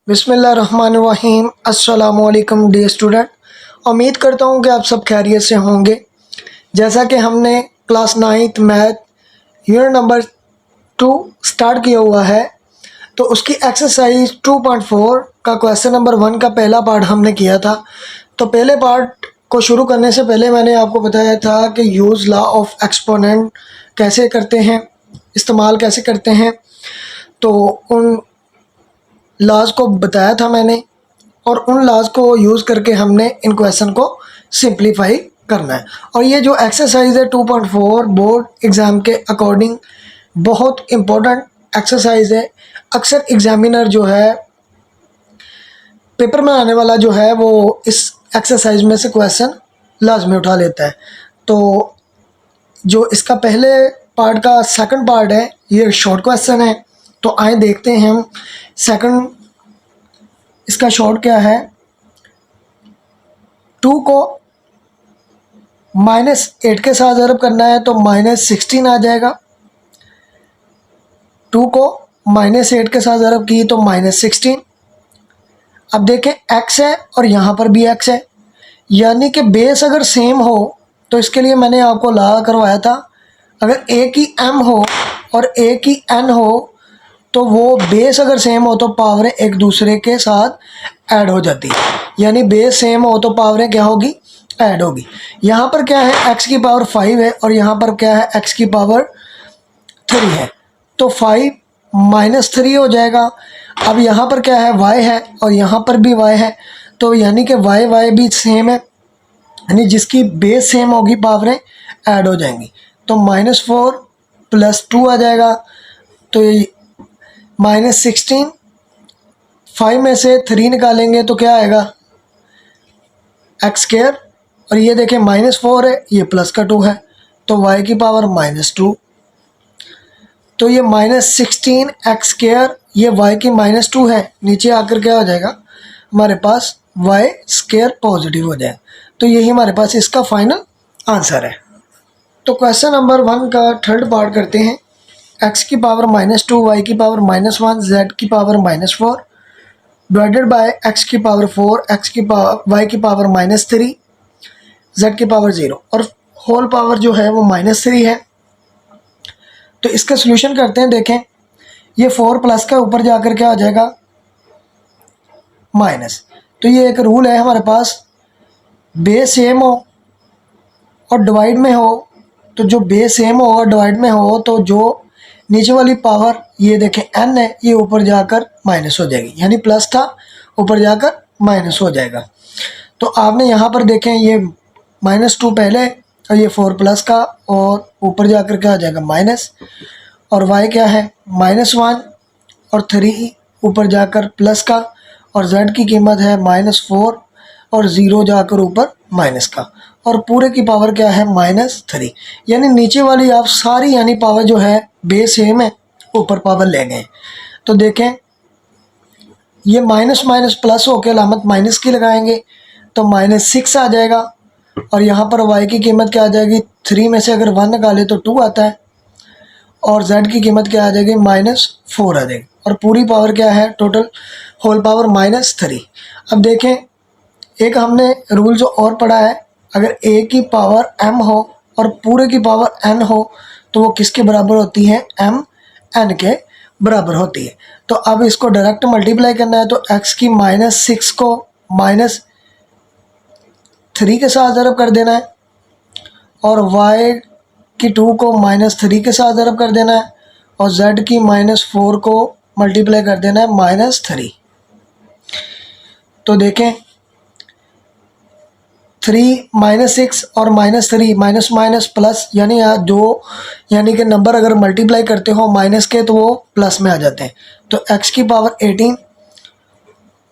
बिस्मिल्लाहिर्रहमानिर्रहीम। अस्सलामु अलैकुम डियर स्टूडेंट, उम्मीद करता हूँ कि आप सब खैरियत से होंगे। जैसा कि हमने class 9th math unit number 2 start किया हुआ है, तो उसकी एक्सरसाइज 2.4 का क्वेश्चन नंबर 1 का पहला पार्ट हमने किया था। तो पहले पार्ट को शुरू करने से पहले मैंने आपको बताया था कि यूज़ लॉ ऑफ एक्सपोनेंट कैसे करते हैं, इस्तेमाल कैसे करते हैं। तो उन लॉज को बताया था मैंने, और उन लॉज को यूज़ करके हमने इन क्वेश्चन को सिंप्लीफाई करना है। और ये जो एक्सरसाइज है 2.4 बोर्ड एग्ज़ाम के अकॉर्डिंग बहुत इम्पोर्टेंट एक्सरसाइज है। अक्सर एग्जामिनर जो है पेपर में आने वाला जो है वो इस एक्सरसाइज में से क्वेश्चन लाजमी उठा लेता है। तो जो इसका पहले पार्ट का सेकंड पार्ट है, ये शॉर्ट क्वेश्चन है। तो आए देखते हैं हम सेकंड इसका शॉर्ट क्या है। 2 को -8 के साथ ज़रब करना है तो -16 आ जाएगा। 2 को -8 के साथ ज़रब की तो -16। अब देखें x है और यहाँ पर भी x है, यानी कि बेस अगर सेम हो तो इसके लिए मैंने आपको ला करवाया था, अगर एक ही m हो और एक ही n हो तो वो बेस अगर सेम हो तो पावरें एक दूसरे के साथ ऐड हो जाती है। यानी बेस सेम हो तो पावरें क्या होगी, ऐड होगी। यहाँ पर क्या है, x की पावर 5 है और यहाँ पर क्या है, x की पावर 3 है। तो 5 - 3 हो जाएगा। अब यहाँ पर क्या है, y है और यहाँ पर भी y है, तो यानी कि y भी सेम है, यानी जिसकी बेस सेम होगी पावरें ऐड हो जाएंगी। तो -4 + 2 आ जाएगा। तो -16, 5 में से 3 निकालेंगे तो क्या आएगा, x²। और ये देखें -4 है, ये प्लस का 2 है, तो y की पावर -2। तो ये -16 x², ये y की -2 है, नीचे आकर क्या हो जाएगा हमारे पास y² पॉजिटिव हो जाए। तो यही हमारे पास इसका फाइनल आंसर है। तो क्वेश्चन नंबर 1 का थर्ड पार्ट करते हैं। x की पावर -2, y की पावर -1, z की पावर -4 डिवाइडेड बाय x की पावर 4, y की पावर -3, z की पावर 0 और होल पावर जो है वो -3 है। तो इसका सोल्यूशन करते हैं। देखें ये 4 प्लस का ऊपर जाकर क्या हो जाएगा, माइनस। तो ये एक रूल है हमारे पास, बेस सेम हो और डिवाइड में हो, तो जो बेस सेम हो और डिवाइड में हो तो जो नीचे वाली पावर ये देखें n है, ये ऊपर जाकर माइनस हो जाएगी, यानी प्लस था ऊपर जाकर माइनस हो जाएगा। तो आपने यहाँ पर देखें ये -2 पहले और ये 4 प्लस का और ऊपर जाकर क्या हो जाएगा माइनस, और y क्या है -1 और 3 ऊपर जाकर प्लस का, और z की कीमत है -4 और 0 जाकर ऊपर माइनस का, और पूरे की पावर क्या है -3। यानी नीचे वाली आप सारी यानी पावर जो है बेस सेम है, ऊपर पावर ले गए। तो देखें ये माइनस माइनस प्लस होकर अलामत माइनस की लगाएंगे तो -6 आ जाएगा, और यहाँ पर y की कीमत क्या आ जाएगी, 3 में से अगर 1 निकाले तो 2 आता है, और z की कीमत क्या आ जाएगी -4 आ जाएगी, और पूरी पावर क्या है टोटल होल पावर -3। अब देखें एक हमने रूल जो और पढ़ा है, अगर a की पावर m हो और पूरे की पावर n हो तो वो किसके बराबर होती है, m n के बराबर होती है। तो अब इसको डायरेक्ट मल्टीप्लाई करना है, तो x की -6 को -3 के साथ ज़रब कर देना है, और y की 2 को -3 के साथ ज़रब कर देना है, और z की -4 को मल्टीप्लाई कर देना है -3। तो देखें 3 -6 और -3 माइनस माइनस प्लस, यानी यानी कि नंबर अगर मल्टीप्लाई करते हो माइनस के तो वो प्लस में आ जाते हैं। तो x की पावर 18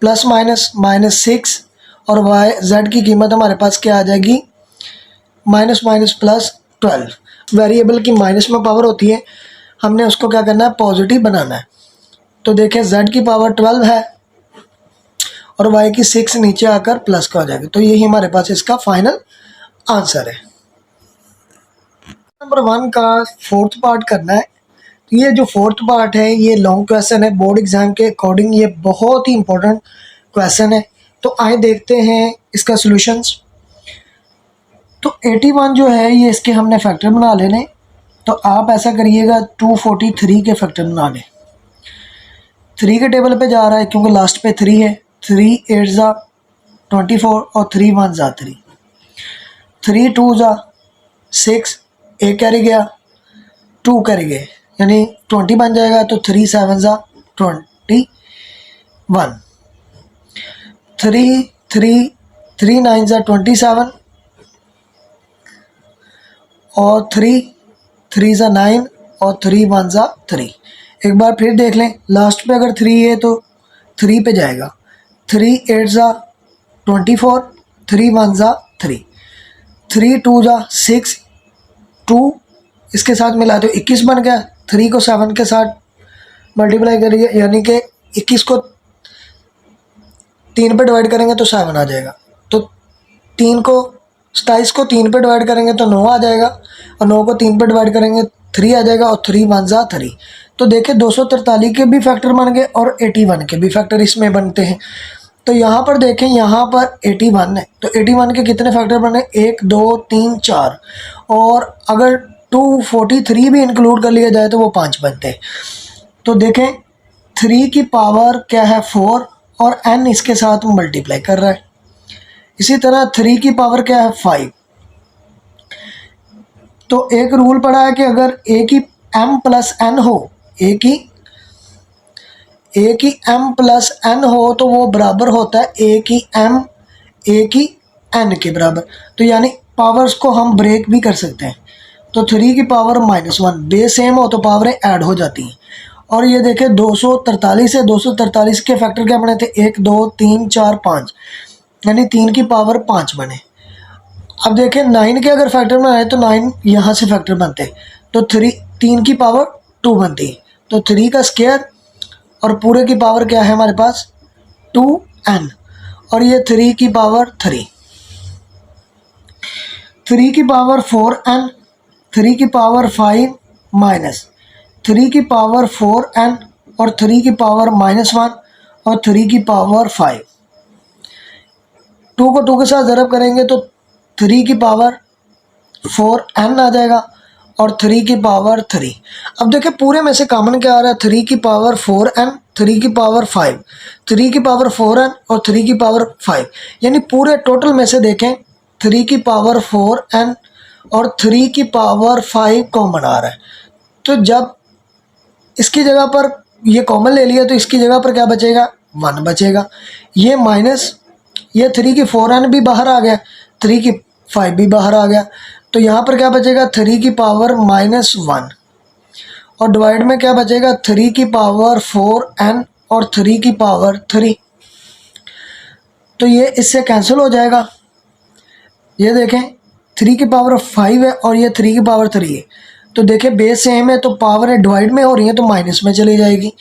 प्लस माइनस -6, और z की कीमत हमारे पास क्या आ जाएगी, माइनस माइनस प्लस 12। वेरिएबल की माइनस में पावर होती है, हमने उसको क्या करना है, पॉजिटिव बनाना है। तो देखें z की पावर 12 है और y की 6 नीचे आकर प्लस का हो जाएगा। तो यही हमारे पास इसका फाइनल आंसर है। नंबर 1 का फोर्थ पार्ट करना है। ये जो फोर्थ पार्ट है ये लॉन्ग क्वेश्चन है बोर्ड एग्जाम के अकॉर्डिंग, ये बहुत ही इंपॉर्टेंट क्वेश्चन है। तो आए देखते हैं इसका सॉल्यूशंस। तो 81 जो है ये इसके हमने फैक्टर बना लेने। तो आप ऐसा करिएगा 243 के फैक्टर बना लें। 3 के टेबल पे जा रहा है क्योंकि लास्ट पे 3 है। 3 8 ज़ा 24 और 3 1 ज़ा 3, 3 2 ज़ा 6, एक कैरी गया 2 कैरी गए यानी 20 बन जाएगा। तो 3 7 ज़ा 21, 3 3 3 9 ज़ा 27 और 3 3 ज़ा 9 और 3 1 ज़ा 3। एक बार फिर देख लें, लास्ट पे अगर 3 है तो 3 पे जाएगा। 3 8 ज़ा 24, 3 1 ज़ा 3, 3 2 ज़ा 6, 2 इसके साथ मिला तो 21 बन गया। 3 को 7 के साथ मल्टीप्लाई करिए यानी कि 21 को 3 पे डिवाइड करेंगे तो 7 आ जाएगा। तो 27 को 3 पे डिवाइड करेंगे तो 9 आ जाएगा और 9 को 3 पे डिवाइड करेंगे 3 आ जाएगा और 3 1 ज़ा 3। तो देखिए 243 के भी फैक्टर बन गए और 81 के भी फैक्टर इसमें बनते हैं। तो यहाँ पर देखें, यहाँ पर 81 है तो 81 के कितने फैक्टर बने, 1 2 3 4 और अगर 243 भी इंक्लूड कर लिया जाए तो वो 5 बनते हैं। तो देखें 3 की पावर क्या है 4 और n इसके साथ मल्टीप्लाई कर रहा है। इसी तरह 3 की पावर क्या है 5। तो एक रूल पड़ा है कि अगर a की m प्लस n हो, a की m प्लस n हो तो वो बराबर होता है a की m a की n के बराबर। तो यानी पावर्स को हम ब्रेक भी कर सकते हैं। तो 3 की पावर -1 बेस सेम हो तो पावरें ऐड हो जाती हैं। और ये देखें 243 है, 243 के फैक्टर क्या बने थे 1 2 3 4 5 यानी 3 की पावर 5 बने। अब देखें 9 के अगर फैक्टर बनाए तो 9 यहाँ से फैक्टर बनते हैं तो 3 की पावर 2 बनती है। तो 3 का स्क्वायर और पूरे की पावर क्या है हमारे पास 2n और ये 3 की पावर 3, 3 की पावर 4n, 3 की पावर 5 माइनस 3 की पावर 4n और 3 की पावर -1 और 3 की पावर 5। 2 को 2 के साथ ज़रब करेंगे तो 3 की पावर 4n आ जाएगा और 3 की पावर 3। अब देखिए पूरे में से कॉमन क्या आ रहा है 3 की पावर 4n, 3 की पावर 5, 3 की पावर 4n और 3 की पावर 5 यानी पूरे टोटल में से देखें 3 की पावर 4n और 3 की पावर 5 कॉमन आ रहा है। तो जब इसकी जगह पर ये कॉमन ले लिया तो इसकी जगह पर क्या बचेगा 1 बचेगा। ये माइनस ये 3 की 4n भी बाहर आ गया, 3 की 5 भी बाहर आ गया। तो यहाँ पर क्या बचेगा 3 की पावर -1 और डिवाइड में क्या बचेगा 3 की पावर 4n और 3 की पावर 3। तो ये इससे कैंसिल हो जाएगा। ये देखें 3 की पावर 5 है और ये 3 की पावर 3 है। तो देखें बेस सेम है तो पावर डिवाइड में हो रही है तो माइनस में चली जाएगी।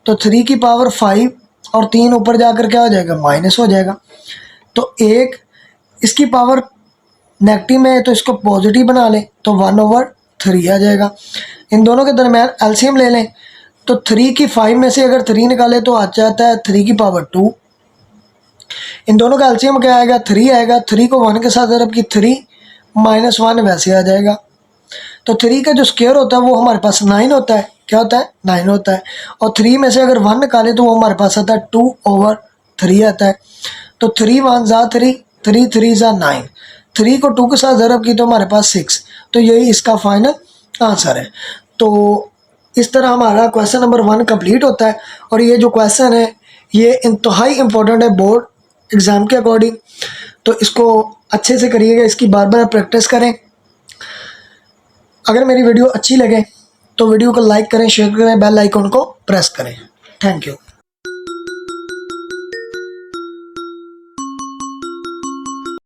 तो 3 की पावर 5 और 3 ऊपर जाकर क्या हो जाएगा माइनस हो जाएगा। तो एक इसकी पावर नेगेटिव में है तो इसको पॉजिटिव बना लें तो 1/3 आ जाएगा। इन दोनों के दरमियान एलसीएम ले लें तो 3 की 5 में से अगर 3 निकाले तो आ जाता है 3 की पावर 2। इन दोनों का एलसीएम क्या आएगा 3 आएगा। 3 को 1 के साथ ज़रब की 3 -1 वैसे आ जाएगा। तो 3 का जो स्क्वायर होता है वो हमारे पास 9 होता है। क्या होता है 9 होता है। और 3 में से अगर 1 निकाले तो वो हमारे पास आता है 2/3 आता है। तो 3 1 ज़ा 3, 3 3 ज़ा 9, 3 को 2 के साथ ज़रब की तो हमारे पास 6। तो यही इसका फाइनल आंसर है। तो इस तरह हमारा क्वेश्चन नंबर 1 कंप्लीट होता है। और ये जो क्वेश्चन है ये इंतहाई इम्पोर्टेंट है बोर्ड एग्ज़ाम के अकॉर्डिंग। तो इसको अच्छे से करिएगा, इसकी बार बार प्रैक्टिस करें। अगर मेरी वीडियो अच्छी लगे तो वीडियो को लाइक करें, शेयर करें, बेल आइकन को प्रेस करें। Thank you.